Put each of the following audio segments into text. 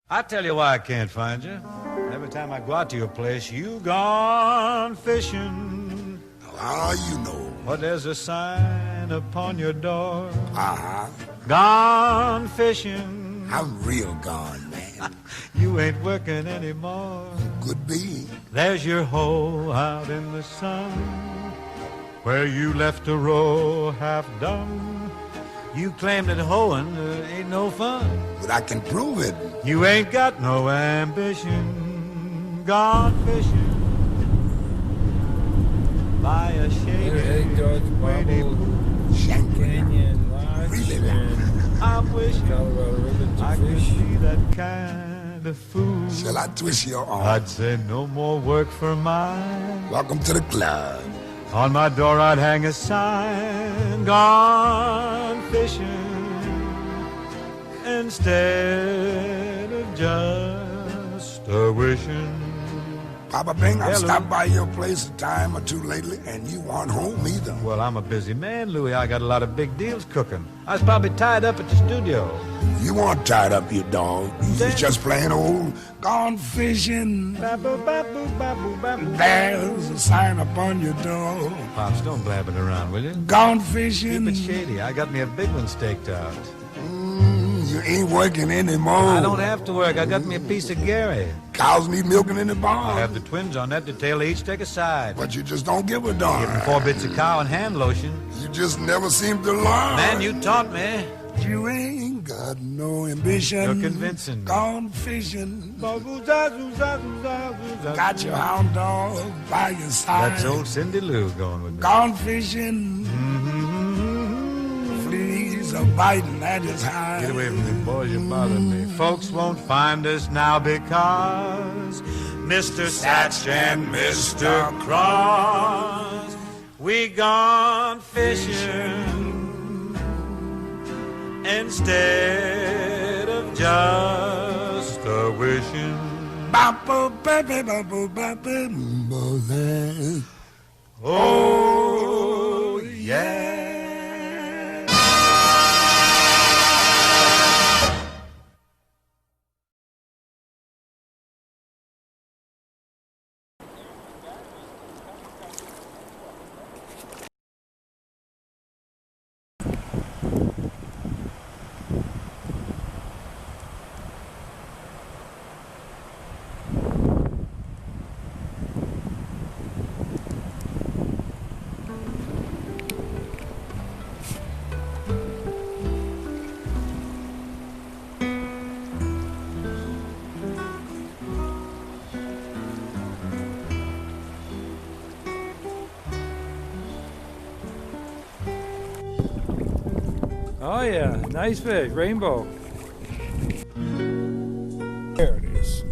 I tell you why I can't find you. Every time I go out to your place, you gone fishing. How you know? But there's a sign upon your door. Uh-huh. Gone fishing. I'm real gone, man. You ain't working anymore. Could be. There's your hole out in the sun, where you left a row half done. You claim that hoeing ain't no fun. But I can prove it. You ain't got no ambition. Gone fishing by a shady, shady Shanking. Lodge Really and I'm wishing Colorado River to I could fish. be that kind of fool. Shall I twist your arm? I'd say no more work for mine. Welcome to the club. On my door I'd hang a sign, gone fishing, instead of just a wishing. Papa Bing, I've Hello. stopped by your place a time or two lately, and you aren't home either. Well, I'm a busy man, Louis. I got a lot of big deals cooking. I was probably tied up at the studio. You weren't tied up, you dog. You was Damn. just plain old gone fishing. Baboo, baboo, baboo, baboo. There's a sign upon your door. Pops, don't blab it around, will you? Gone Keep fishing. it shady. I got me a big one staked out. You ain't working anymore. I don't have to work. I got me a piece of Gary. Cows need milking in the I barn. have the twins on that detail. They each take a side. But you just don't give a Give them darn. 4 bits of cow and hand lotion. You just never seem to learn. Man, you taught me. You ain't got no ambition. You're convincing me. Gone fishing. Got Got your hound dog by your side. That's old Cindy Lou going with me. Gone fishing. Mm-hmm. Fleas are biting at his hide. Get away from me, boys, you're bothering me. Folks won't find us now because Mr. Satch and Mr. Cross, we gone fishing instead of just a wishing. Boppo, baby, boppo, baby, boppo. Oh, yeah. Oh yeah, nice fish, rainbow. There it is.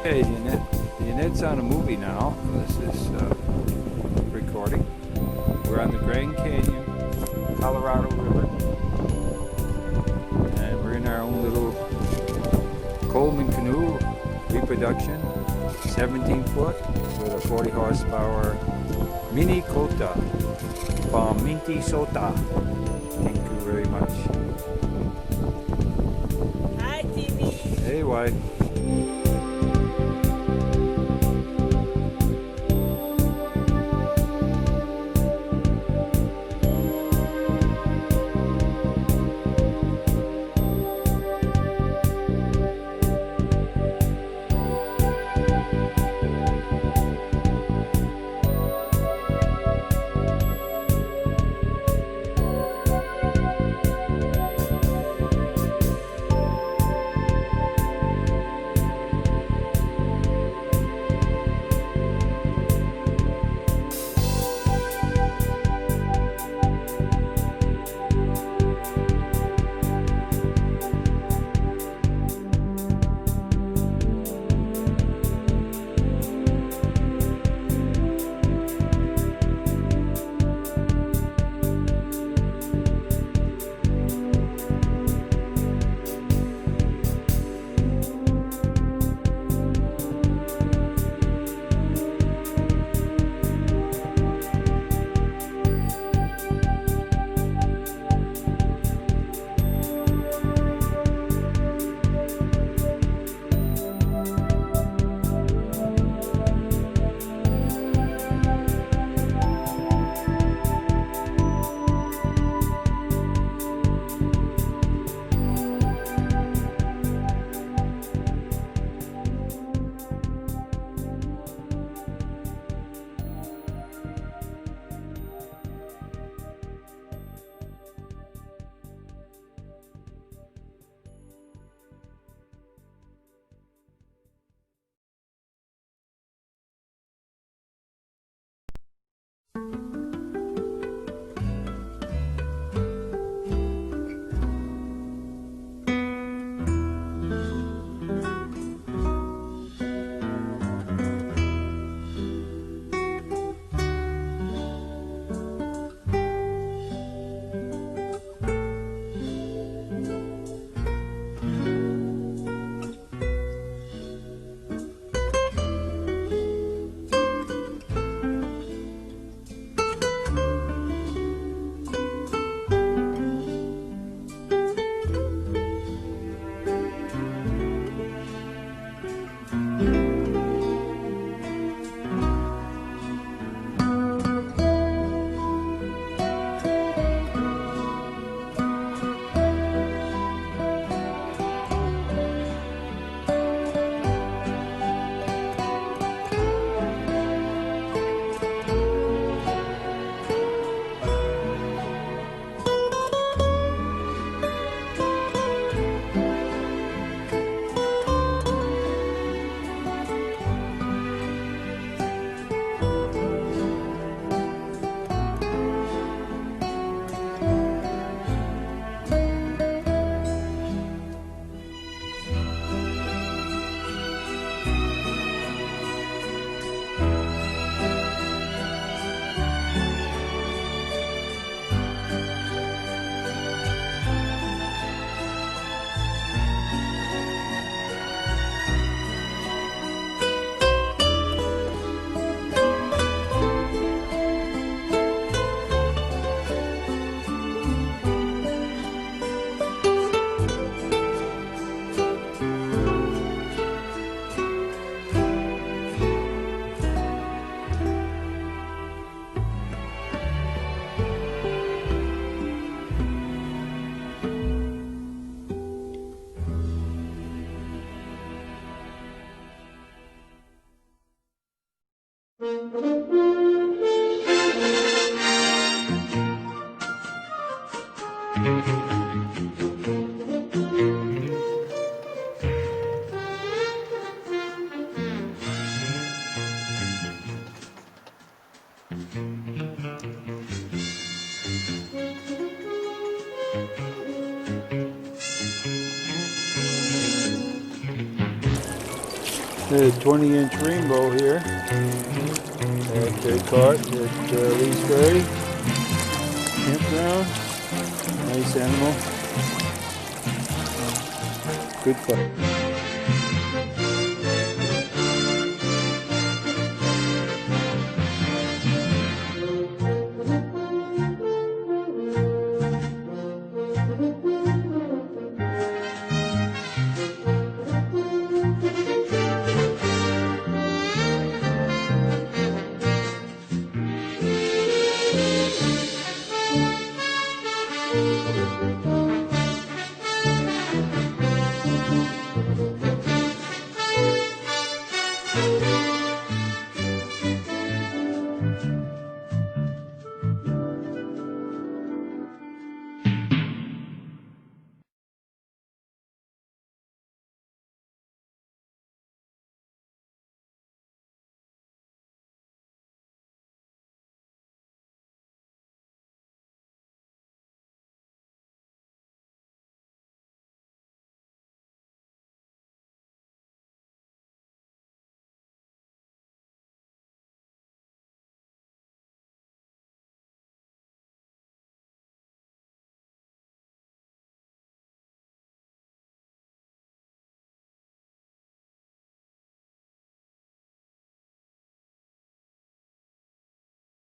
Hey, Yanette's on a movie now. This is recording. We're on the Grand Canyon, Colorado River. And we're in our own little Coleman canoe reproduction, 17 foot with a 40 horsepower Mini Kota from Minnesota. Thank you very much. Hi, Timmy. Hey, wife. There's a 20-inch rainbow here at caught at Lee's Ferry campground. Nice animal. Good fight.